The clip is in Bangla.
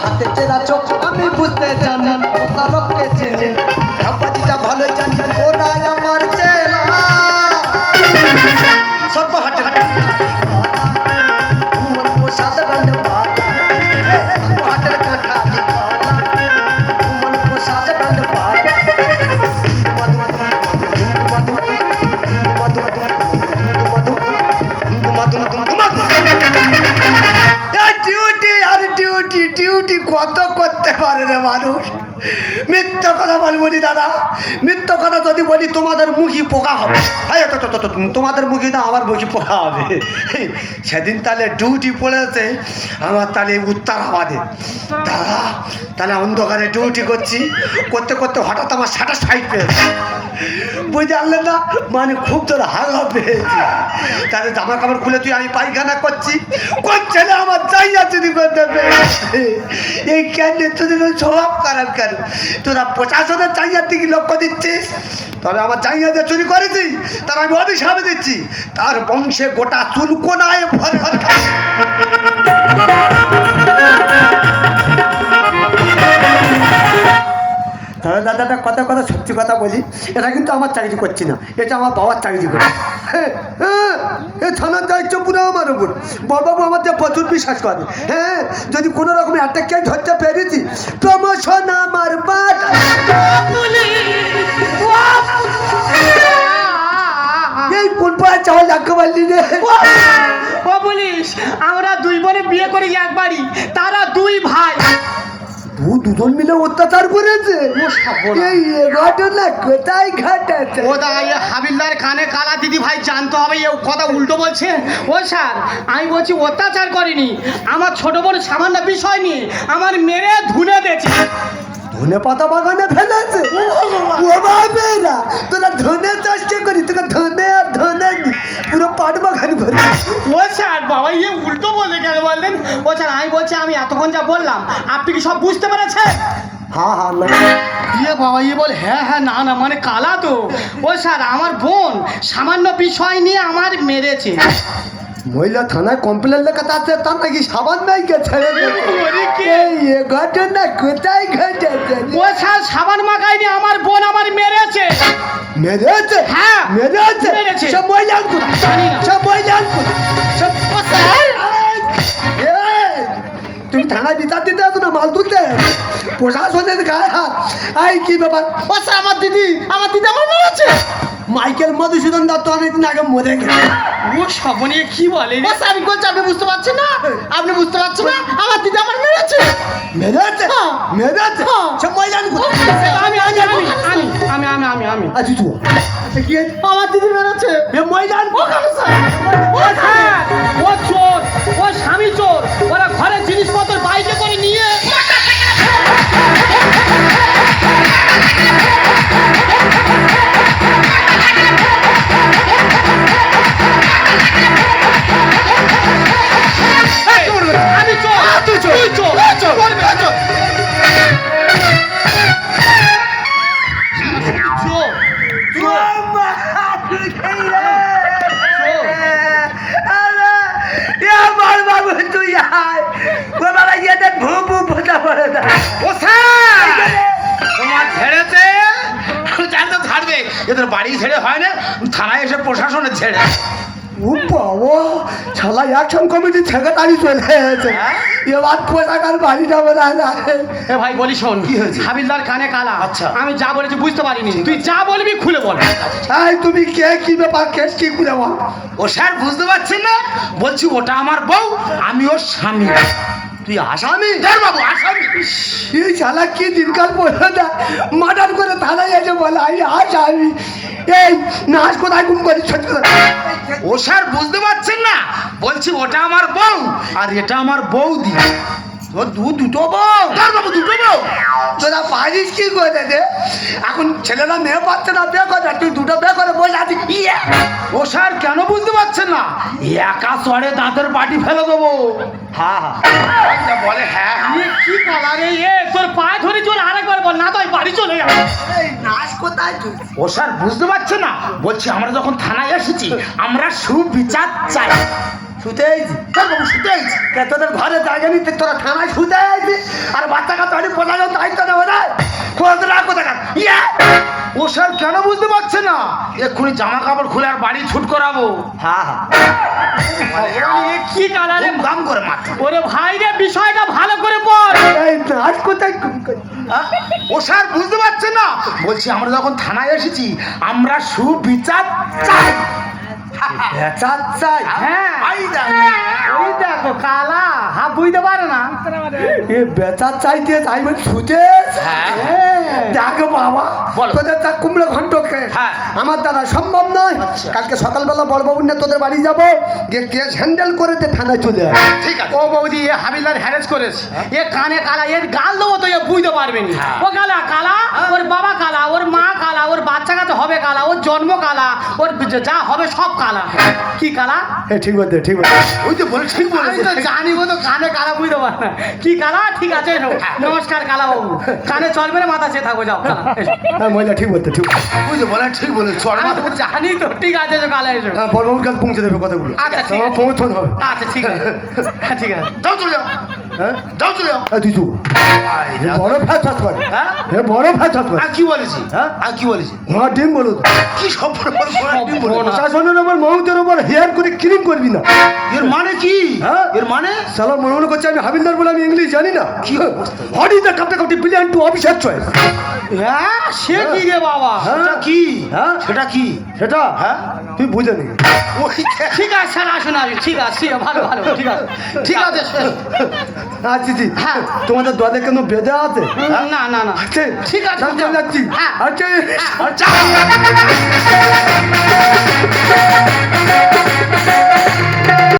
হাতে চেরা চোখ আমি বুঝতে জানি তারককে চিনি আব্বাজিটা ভালো জানি ওরা আমার চেনা সব হাটে হাটে মন প্রসাদ গন্ধ পাতা হাটের কাটা মন প্রসাদ গন্ধ পাতা ডিউটি কত করতে পারে রে মানুষ মিথ্যা কথা বলবো নি দাদা মিথ্যা কথা যদি বলি তোমাদের মুখি পোকা হবে তোমাদের মুখি না আমার মুখি পোকা হবে সেদিন তাহলে ডিউটি পড়েছে আমার তাহলে উত্তরাবাদে দাদা তাহলে অন্ধকারে ডিউটি করছি করতে করতে হঠাৎ আমার সাটা সাইড পেয়েছে বুঝতে পারলেন না মানে খুব তোর হাঙ্গা পেয়েছি তাহলে জামা কাপড় খুলে তুই আমি পায়খানা করছি করছে না আমার চাইয়া চুরি করতে পেরেছে এই কেন তোদের স্বভাব খারাপ কেন তোরা প্রশাসনের চাইয়ার দিকে লক্ষ্য দিচ্ছিস তবে আমার চাইয়া যে চুরি করেছি তার আমি অভিশাপে দিচ্ছি তার বংশে গোটা চুলকোনায় ভর ভর তাহলে দাদাটা কথা কথা সত্যি কথা বলি এটা কিন্তু আমার চাকরি করছি না এটা আমার বাবার চাকরি করে এ থানার দায়িত্ব পুরো আমার উপর বড়বাবু আমার যে প্রচুর বিশ্বাস করে হ্যাঁ যদি কোনো রকম একটা কে ধরতে পেরেছি প্রমোশন আমার বাদ এই কোন পাড়া চাওয়া লাগতে পারলি রে ও পুলিশ আমরা দুই বোনে বিয়ে করি একবারই তারা দুই ভাই দুজন মিলে অত্যাচার করেছে এই ঘটনা কোথায় ঘটেছে ও দা হাবিলদার কানে কালা দিদি ভাই জানতে হবে এ কথা উল্টো বলছে ও স্যার আমি বলছি অত্যাচার করিনি আমার ছোট বোন সামান্য বিষয় নিয়ে আমার মেরে ধুনে দিয়েছে ধনে পাতা বাগানে ফেলেছে ও বাবেরা তোরা ধনে চাষটা করি তোকে ধনে আর ধনে পুরো পাট বাগান ভরে ও স্যার বাবা ইয়ে উল্টো বলে কেন বললেন ও স্যার আমি বলছি আমি এতক্ষণ যা বললাম আপনি কি সব বুঝতে পেরেছেন হ্যাঁ হ্যাঁ না ইয়ে বাবা ইয়ে বল হ্যাঁ হ্যাঁ না না মানে কালা তো ও স্যার আমার বোন সামান্য বিষয় নিয়ে আমার মেরেছে মহিলা থানায় কমপ্লেন লেখাতে আছে তার নাকি সাবান নাই কে ছেড়ে এই ঘটনা কোথায় ঘটেছে ও স্যার সাবান মাখায়নি আমার বোন আমার মেরেছে মেরেছে হ্যাঁ মেরেছে সব মহিলা সব মহিলা সব তুমি থানায় বিচার দিতে আসো না মাল তুলতে প্রশাসনের গায়ে হাত আই কি ব্যাপার ও স্যার আমার দিদি আমার মেরেছে মাইকেল মধুসূদন দত্ত অনেকদিন আগে মরে গেছে ও সবনে কি বলে ও স্যার আমি বলছি আপনি বুঝতে পারছেন না আমার দিদি আমার মেরেছে মেরেছে মেরেছে সব মহিলা আমি আচ্ছা তুই কি আমার দিদি মেরেছে মহিলা ও স্যার ও চোর ও স্বামী চোর ওরা ঘরের জিনিসপত্র বাইরে করে নিয়ে আমি চোর তুই চোর এদের বাড়ি ছেড়ে হয় না থানায় এসে প্রশাসনের ছেড়ে ও বাবা শালা অ্যাকশন কমিটি সেক্রেটারি চলে এসেছে এবার পোশাকার বাড়ি যাবে না এ ভাই বলি শোন কি হয়েছে? হাবিলদার কানে কালা আচ্ছা। আমি যা বলেছি বুঝতে পারিনি তুই যা বলবি খুলে বল এই তুমি কে কি ব্যাপার কেস কি করে বল ও স্যার বুঝতে পারছেন না বলছি ওটা আমার বউ আমি ওর স্বামী তুই আসামি বাবু আসামি এই শালা কি দিনকাল পড়লো না মার্ডার করে থানায় এসে বলে আমি আসামি এই নাচ কোথায় গুম করি ছোট ও স্যার বুঝতে পারছেন না বলছি ওটা আমার বউ আর এটা আমার বৌদি তোর দুটো বউ বাবু দুটো বউ তোরা পারিস কি করে দে এখন ছেলেরা মেয়ে পাচ্ছে না বিয়ে করে তুই দুটো বিয়ে করে বসে আছিস ও স্যার কেন বুঝতে পারছেন না একা সরে দাঁতের পাটি ফেলে দেবো হ্যাঁ একটা বলে হ্যাঁ এ কি কালারে এ তোর পায়ে ধরে চল আরেকবার বল না তো আমি বাড়ি চলে যাব এই নাচ কোথায় তুই ও স্যার বুঝতে পারছেন না বলছি আমরা যখন থানায় এসেছি আমরা সুবিচার চাই শুতে আইছি হ্যাঁ বাবু শুতে আইছি। কে তোদের ঘরে জায়গা নিতে তোরা থানায় শুতে আইছি আর বাচ্চা কাচ্চা অনেক প্রশাসন দায়িত্ব নেবো না খোঁজ রাখো দেখা ইয়ে ও স্যার কেন বুঝতে পারছে না? এক্ষুনি জামা কাপড় খুলে আর বাড়ি ছুট করাবো। হ্যাঁ হ্যাঁ এ কি কালারে খুব দাম করে মাত্র। ওরে ভাই রে বিষয়টা ভালো করে বল। এই নাচ কোথায় ও স্যার বুঝতে পারছে না? বলছি আমরা যখন থানায় এসেছি আমরা সুবিচার চাই। বেচা চাই হ্যাঁ এই দেখো। ওই দেখো কালা বুঝতে পারে না। এ বেচা চাইতে চাইবেন শুতে হ্যাঁ। দেখো বাবা বলো। তোদের তা কুমড়ো ঘন্ট খেয়ে হ্যাঁ। আমার দ্বারা সম্ভব নয় আচ্ছা। কালকে সকালবেলা বড়বাবু নিয়ে তোদের বাড়ি যাবো গিয়ে কেস হ্যান্ডেল করে দিয়ে থানায় চলে আসবো ঠিক আছে। ও বৌদি এ হাবিলদার হ্যারেস করেছে। এ কানে কালা এর গাল দেবো তো এ বুঝতে পারবে না। হ্যাঁ। ও কালা কালা ওর বাবা কালা ওর মা কালা ওর বাচ্চা কাচ্চা হবে কালা ওর জন্ম কালা ওর যা হবে সব কালা। কি কালা? ঠিক বলতে ঠিক বলতে ওই যে বলে ঠিক আমি বলেছে। তো জানি ও তো কানে কালা বুঝতে পারে না। কি কালা? ঠিক আছে নমস্কার কালা বাবু। কানে চলবে না মাথা চেয়ে থাকো যাও কালা, এসো। হ্যাঁ মহিলা ঠিক বলতে ঠিক ওই যে বলে ঠিক বলেছে। চল আমি তো জানি তো ঠিক আছে এসো কালা এসো। হ্যাঁ বড়বাবুর কাছে পৌঁছে দেবে কথাগুলো আচ্ছা ঠিক আমার আছে পৌঁছন হবে আচ্ছা ঠিক আছে হ্যাঁ, ঠিক আছে। যাও চলে যাও। হ্যাঁ যাও চলে যাও। তুই চুপ এ বড় ফ্যাচ হাত করে হ্যাঁ? এ বড় ফ্যাচ হাত করে আর কি বলেছি? হ্যাঁ? আর কি বলেছি? ঘোড়া ডিম বলো তো কি সব প্রশাসনের ওপর মমতার ওপর হেয়ার করে ক্রিম করবি না এর মানে কি? হ্যাঁ? এর মানে সালা মনে মনে করছে আমি হাবিলদার বলে আমি ইংলিশ জানি না কি what is the capital billion to officer choice হ্যাঁ সে কি রে বাবা? সেটা কি? হ্যাঁ? সেটা কি? সেটা হ্যাঁ? তুই বুঝে নি ওই ঠিক আছে স্যার আসুন আসুন ঠিক আছে ভালো ভালো ঠিক আছে ঠিক আছে আচ্ছা জি হ্যাঁ। তোমাদের দলে কেন বেঁধে আছে না না না আছে ঠিক আছে, আমি চলে যাচ্ছি হ্যাঁ। আচ্ছা আচ্ছা